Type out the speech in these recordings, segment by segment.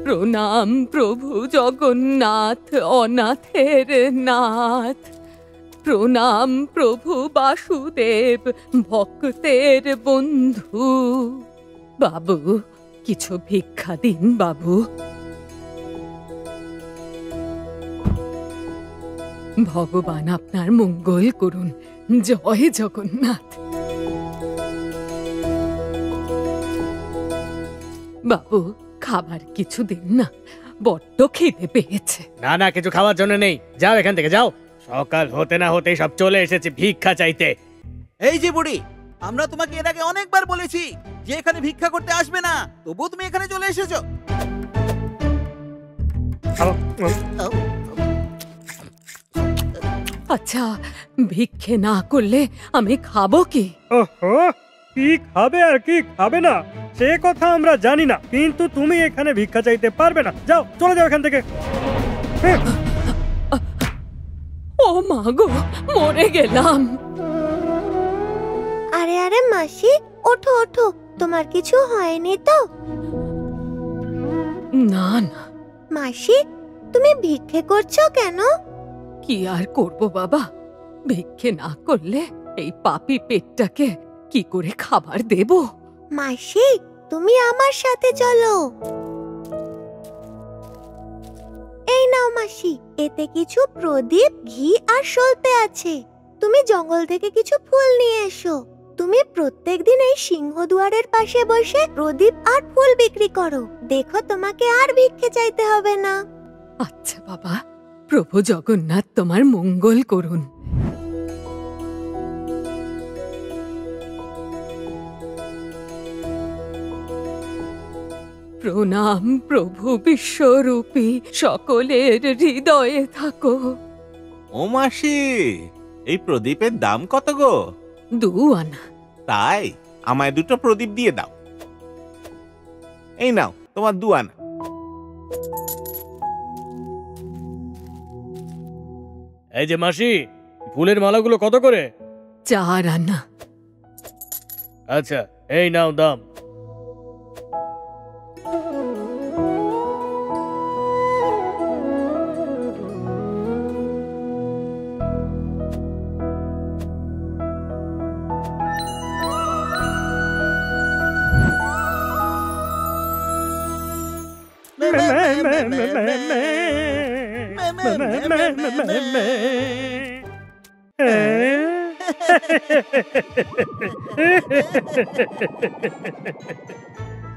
প্রণাম প্রভু জগন্নাথ, অনাথের নাথ। প্রণাম প্রভু বাসুদেব, ভক্তের বন্ধু। বাবু, কিছু ভিক্ষা দিন বাবু। ভগবান আপনার মঙ্গল করুন। জয় জগন্নাথ। বাবু, খাবার কিছু দিন না, বড্ড খিদে পেয়েছে। না না, কিছু খাওয়ার জন্য নেই, যাও এখান থেকে যাও। সকাল হতে না হতেই সব চলে এসেছে ভিক্ষা চাইতে। এই যে বুড়ি, আমরা তোমাকে এর আগে অনেকবার বলেছি যে এখানে ভিক্ষা করতে আসবে না, তবুও তুমি এখানে চলে এসেছো। আচ্ছা, ভিক্ষে না করলে আমি খাবো কি? ওহো, কি খাবে আর কি খাবে না সে কথা আমরা জানি না, কিন্তু তুমি এখানে ভিক্ষা চাইতে পারবে না। যাও, চলে যাও এখান থেকে। ও মা গো, মরে গেলাম। আরে আরে মাসি, ওঠো ওঠো, তোমার কিছু হয়নি তো? না না। মাসি, তুমি ভিক্ষে করছো কেন? কি আর করব বাবা, ভিক্ষে না করলে এই পাপী পেটটাকে কি করে খাবার দেব? মাসি, তুমি আমার সাথে চলো। এই নাও মাসি, এতে কিছু প্রদীপ, ঘি আর সলতে আছে। তুমি জঙ্গল থেকে কিছু ফুল নিয়ে এসো। তুমি প্রত্যেকদিন এই সিংহদুয়ারের পাশে বসে প্রদীপ আর ফুল বিক্রি করো। দেখো, তোমাকে আর ভিক্ষে চাইতে হবে না। আচ্ছা বাবা, প্রভু জগন্নাথ তোমার মঙ্গল করুন। প্রণাম প্রভু বিশ্বরূপী, সকলের হৃদয়ে থাকো। ও মাসি, এই প্রদীপের দাম কত গো? 2 আনা। তাই, আমায় 2টো প্রদীপ দিয়ে দাও। এই নাও তোমার 2 আনা। এই যে মাসি, ফুলের মালাগুলো কত করে? 4 আনা। আচ্ছা, এই নাও দাম।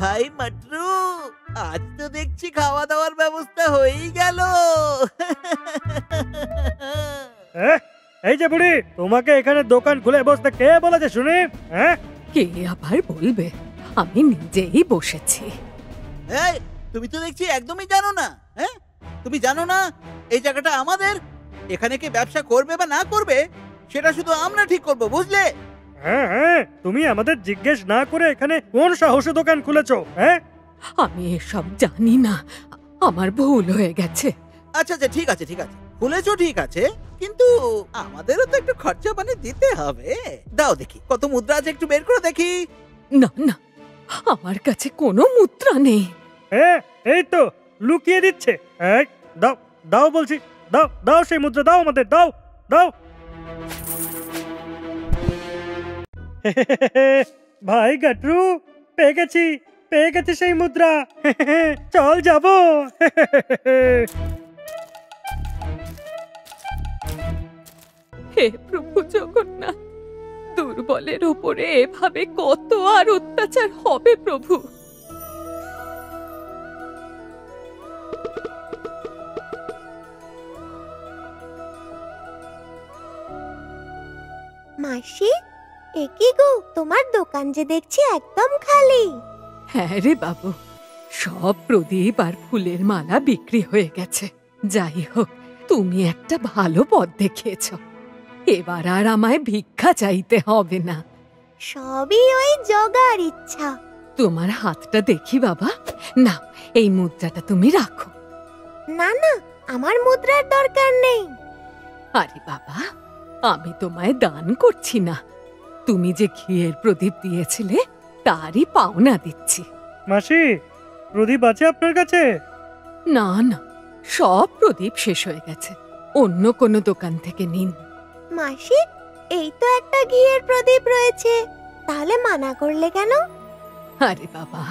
ভাই মাট্রু, আজ তো দেখছি খাওয়া দাওয়ার ব্যবস্থা হয়েই গেল। এই যে বুড়ি, তোমাকে এখানে দোকান খুলে বসতে কে বলেছে শুনি? কে আবার বলবে? আমি নিজেই বসেছি। এই, তুমি তো দেখছি একদমই জানো না। হ্যাঁ, তুমি জানো না এই জায়গাটা আমাদের? এখানে কে ব্যবসা করবে বা না করবে সেটা শুধু আমরা ঠিক করব, বুঝলে? হ্যাঁ হ্যাঁ, তুমি আমাদের জিজ্ঞেস না করে এখানে কোন সাহসে দোকান খুলেছো? হ্যাঁ, আমি এসব জানি না, আমার ভুল হয়ে গেছে। আচ্ছা আচ্ছা, ঠিক আছে ঠিক আছে, খুলেছো ঠিক আছে, কিন্তু আমাদেরও তো একটু খরচা পানি দিতে হবে। দাও দেখি, কত মুদ্রা আছে একটু বের করে দেখি। না না, আমার কাছে কোনো মুদ্রা নেই। হ্যাঁ, এই তো লুকিয়ে দিচ্ছে। এই, দাও দাও বলছি, দাও দাও সেই মুদ্রা, দাও আমাদের, দাও দাও। ভাই গাট্রু, পেয়ে গেছি সেই মুদ্রা। চল যাবো। হে প্রভু জগন্নাথ, দুর্বলের উপরে এভাবে কত আর অত্যাচার হবে প্রভু? মাসি, একই গো, তোমার দোকান যে দেখছি একদম খালি। হ্যাঁ রে বাবু, সব প্রদীপ আর ফুলের মালা বিক্রি হয়ে গেছে। যাই হোক, তুমি একটা ভালো পথ দেখিয়েছ। এবার আর আমায় ভিক্ষা চাইতে হবে না। সবই ওই জগার ইচ্ছা। তোমার হাতটা দেখি বাবা। না, এই মুদ্রাটা তুমি রাখো। না না, আমার মুদ্রার দরকার নেই। আরে বাবা, আমি তোমায় দান করছি না, তুমি যে ঘিয়ের প্রদীপ দিয়েছিলে তারই পাওনা দিচ্ছি। মাসি, প্রদীপ আছে আপনার কাছে? না না, সব প্রদীপ শেষ হয়ে গেছে, অন্য কোনো দোকান থেকে নিন। মাসি, এই তো একটা ঘিয়ের প্রদীপ রয়েছে, তাহলে মানা করলে কেন? আরে বাবা,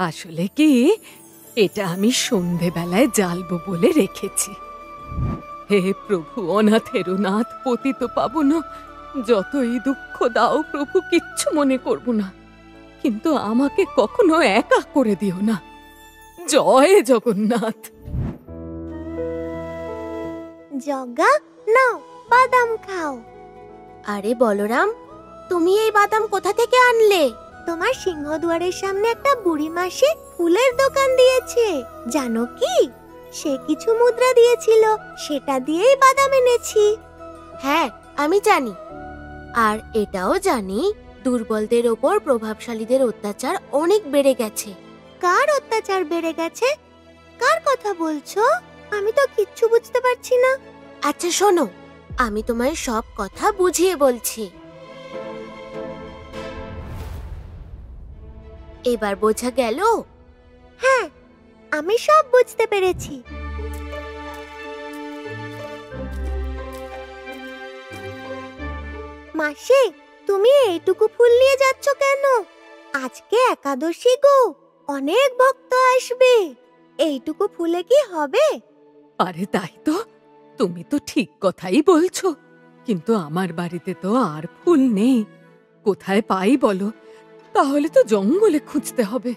আসলে কি, এটা আমি সন্ধেবেলায় জ্বালবো বলে রেখেছি। হে প্রভু, অনাথেরও নাথ, পতিত পাবন, যতই দুঃখ দাও প্রভু, কিচ্ছু মনে করব না, কিন্তু আমাকে কখনো একা করে দিও না। জয় জগন্নাথ। জগা, নাও বাদাম খাও। আরে বলরাম, তুমি এই বাদাম কোথা থেকে আনলে? তোমার সিংহদুয়ারের সামনে একটা বুড়ি মাসি ফুলের দোকান দিয়েছে, জানো কি? সে কিছু মুদ্রা দিয়েছিল, সেটা দিয়েই বাদাম এনেছি। হ্যাঁ, আমি জানি। আর এটাও জানি দুর্বলদের ওপর প্রভাবশালীদের অত্যাচার অনেক বেড়ে গেছে। কার অত্যাচার বেড়ে গেছে? কার কথা বলছো? আমি তো কিচ্ছু বুঝতে পারছি না। আচ্ছা শোনো, আমি তোমায় সব কথা বুঝিয়ে বলছি। এবার বোঝা গেল? হ্যাঁ, আমি সব বুঝতে পেরেছি। মাসি, তুমি এইটুকু ফুল নিয়ে যাচ্ছ কেন? আজকে একাদশী গো, অনেক ভক্ত আসবে, এইটুকু ফুলে কি হবে? আরে তাই তো, তুমি তো ঠিক কথাই বলছো, কিন্তু আমার বাড়িতে তো আর ফুল নেই, কোথায় পাই বলো? তাহলে তো জঙ্গলে খুঁজতে হবে।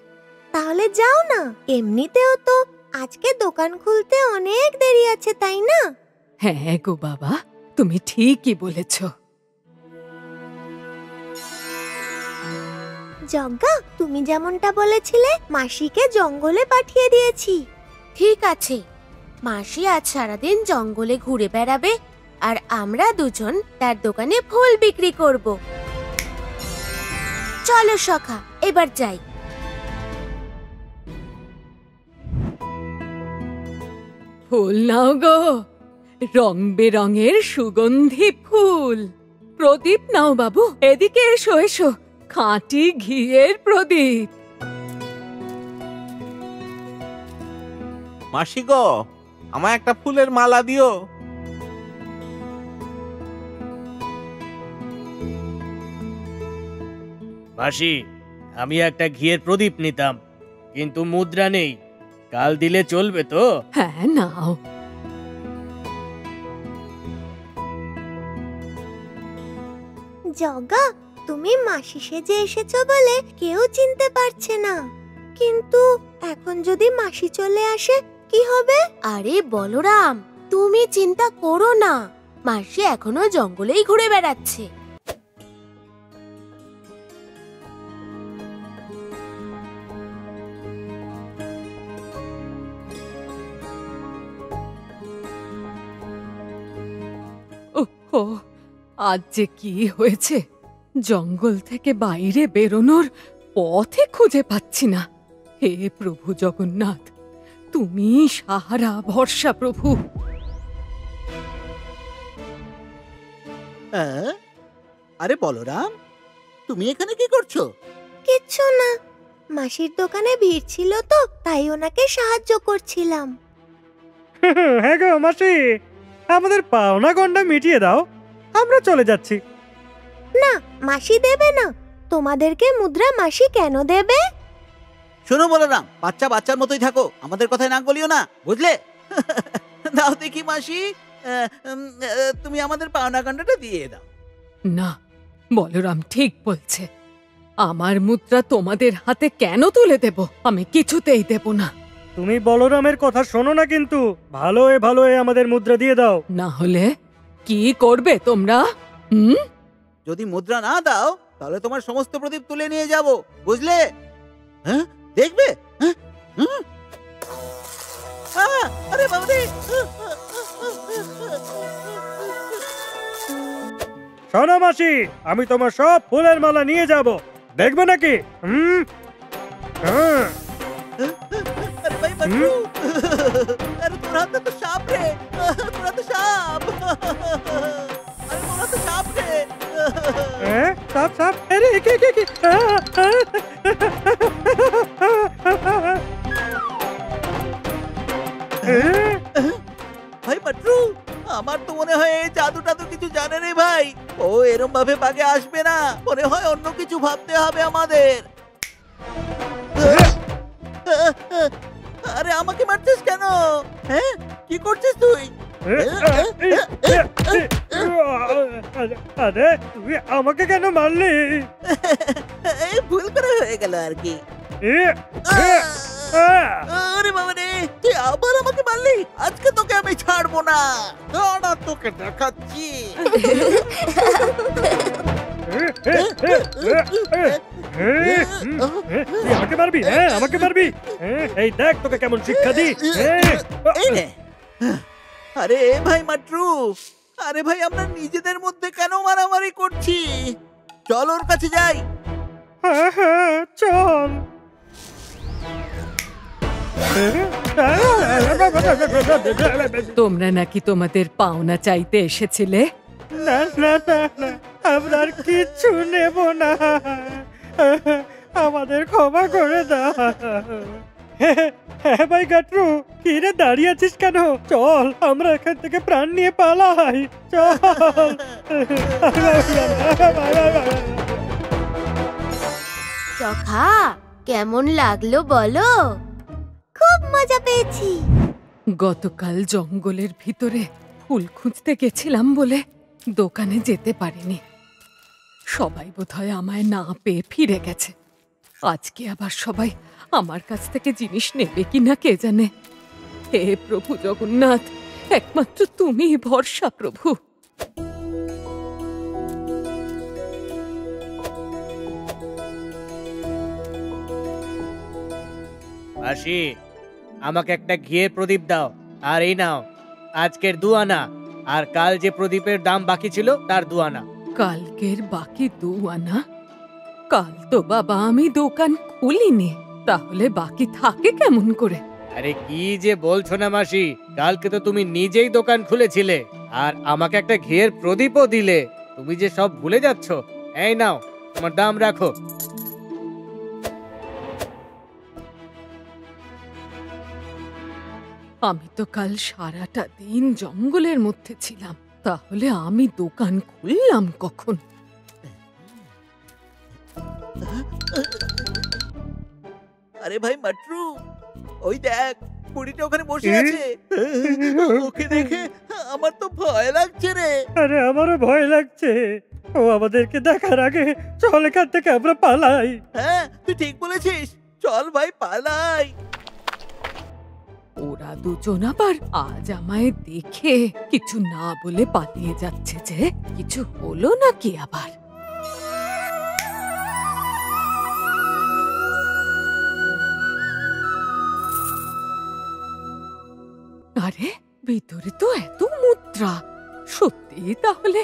তাহলে যাও না, এমনিতেও তো আজকে দোকান খুলতে অনেক দেরি আছে, তাই না? হ্যাঁ গো বাবা, তুমি ঠিকই বলেছ। যজ্ঞা, তুমি যেমনটা বলেছিলে, মাসিকে জঙ্গলে পাঠিয়ে দিয়েছি। ঠিক আছে, মাসি আজ সারাদিন জঙ্গলে ঘুরে বেড়াবে, আর আমরা দুজন তার দোকানে ফুল বিক্রি করব। চলো সখা, এবার যাই। ফুল নাও গো, রং বেরঙের সুগন্ধি ফুল। প্রদীপ নাও বাবু, এদিকে এসো এসো, খাঁটি ঘিয়ের প্রদীপ। মাসি গো, আমায় একটা ফুলের মালা দিও। মাসি, আমি একটা ঘিয়ের প্রদীপ নিতাম, কিন্তু মুদ্রা নেই, কাল দিলে চলবে তো? হ্যাঁ নাও। জগা, তুমি মাসি সেজে এসেছো বলে কেউ চিনতে পারছে না, কিন্তু এখন যদি মাসি চলে আসে কি হবে? আরে বলরাম, তুমি চিন্তা করো না, মাসি এখনো জঙ্গলেই ঘুরে বেড়াচ্ছে। ওহো, আজ যে কি হয়েছে, জঙ্গল থেকে বাইরে বেরোনোর পথে খুঁজে পাচ্ছি না। হে প্রভু জগন্নাথ, তুমি সাহারা ভরসা প্রভু। আরে বলরাম, তুমি এখানে কি করছো? কিচ্ছু না, মাসির দোকানে ভিড় ছিল তো, তাই ওনাকে সাহায্য করছিলাম। হ্যাঁ গো মাসি, আমাদের পাওনা গন্ডা মিটিয়ে দাও, আমরা চলে যাচ্ছি। না, মাসি দেবে না, তোমাদেরকে মুদ্রা মাসি কেন দেবে? শোনো বলরাম, বাচ্চা বাচ্চার মতোই থাকো, আমাদের কথায় নাক গলিও না, বুঝলে? দাও দেখি মাসি, তুমি আমাদের পাওনা গন্ডাটা দিয়ে দাও। না, বলরাম ঠিক বলছে, আমার মুদ্রা তোমাদের হাতে কেন তুলে দেব? আমি কিছুতেই দেব না। তুমি বলরামের কথা শোনো না, কিন্তু ভালোয় ভালোয় আমাদের মুদ্রা দিয়ে দাও। না হলে কি করবে তোমরা? যদি মুদ্রা না দাও তাহলে তোমার সমস্ত প্রদীপ তুলে নিয়ে যাব, বুঝলে? হ্যাঁ, দেখবে? হ্যাঁ, আরে বাবা রে! শোনো মাসি, আমি তোমার সব ফুলের মালা নিয়ে যাব, দেখবে নাকি? হ্যাঁ। আরে ভাই বাচ্চু, আরে তোর হাতে তো সাপ রে, তোরা তো সাপ, আরে তোরা তো সাপ রে। সাপ সাপ, আরে কি কি কি? ভাই মাট্রু, আমার তো মনে হয় এই জাদু টাদু কিছু জানে রে ভাই। ও এরম ভাবে বাগে আসবে না, মনে হয় অন্য কিছু ভাবতে হবে আমাদের। আরে আমাকে মারছিস কেন? হ্যাঁ, কি করছিস তুই? আরে তুই আমাকে কেন মারলি? এই ভুল করে হয়ে গেল আর কি। আরে বাবা রে, তুই আবার আমাকে মারলি। আজকে তোকে আমি ছাড়বো না, দাঁড়া তোকে দেখাচ্ছি। তুই আমাকে মারবি? হ্যাঁ আমাকে মারবি? এই দেখ তোকে কেমন শিক্ষা দি। এই নে। আরে ভাই মাট্রু, আরে ভাই আমরা নিজেদের মধ্যে কেন মারামারি করছি? চল ওর কাছে যাই। হ্যাঁ হ্যাঁ চল। তোমরা নাকি তোমাদের পাওনা চাইতে এসেছিলে? না না না না, আমরা আর কিচ্ছু নেব না, আমাদের ক্ষমা করে দাও। হ্যাঁ ভাই গাট্টু, কি রে দাঁড়িয়ে আছিস কেন? চল আমরা এখান থেকে প্রাণ নিয়ে পালাই, চল। চখা, কেমন লাগলো বলো? খুব মজা পেয়েছি। গতকাল জঙ্গলের ভিতরে ফুল খুঁজতে গেছিলাম বলে দোকানে যেতে পারিনি। সবাই বোধহয় আমায় না পেয়ে ফিরে গেছে। আজকে আবার সবাই আমার কাছ থেকে জিনিস নেবে কিনা কে জানে। হে প্রভু জগন্নাথ, একমাত্র তুমিই ভরসা প্রভু। মাসি, আমাকে একটা ঘিয়ের প্রদীপ দাও। আর এই নাও আজকের 2 আনা, আর কাল যে প্রদীপের দাম বাকি ছিল তার 2 আনা। কালকের বাকি 2 আনা? কাল তো বাবা আমি দোকান খুলিনি, তাহলে বাকি থাকে কেমন করে? আরে কি যে বলছো না মাসি, কালকে তো তুমি নিজেই দোকান খুলেছিলে আর আমাকে একটা ঘিয়ের প্রদীপও দিলে। তুমি যে সব ভুলে যাচ্ছ। এই নাও তোমার দাম রাখো। আমি তো কাল সারাটা দিন জঙ্গলের মধ্যে ছিলাম, তাহলে আমি দোকান খুললাম কখন? আরে ভাই মাট্রু, ওই দেখ বুড়িটা ওখানে বসে আছে। ওকে দেখে আমার তো ভয় লাগছে রে। আরে আমারও ভয় লাগছে। ও আমাদেরকে দেখার আগে চল এখান থেকে আমরা পালাই। হ্যাঁ তুই ঠিক বলেছিস, চল ভাই পালাই। ওরা দুজন আবার আজ আমায় দেখে কিছু না বলে পালিয়ে যাচ্ছে যে, কিছু হলো নাকি আবার? আরে ভিতরে তো এত মুদ্রা, সত্যি তাহলে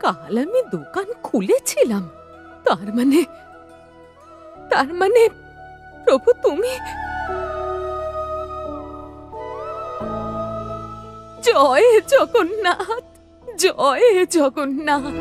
কাল আমি দোকান খুলেছিলাম। তার মানে প্রভু তুমি। জয় জগন্নাথ, জয় জগন্নাথ।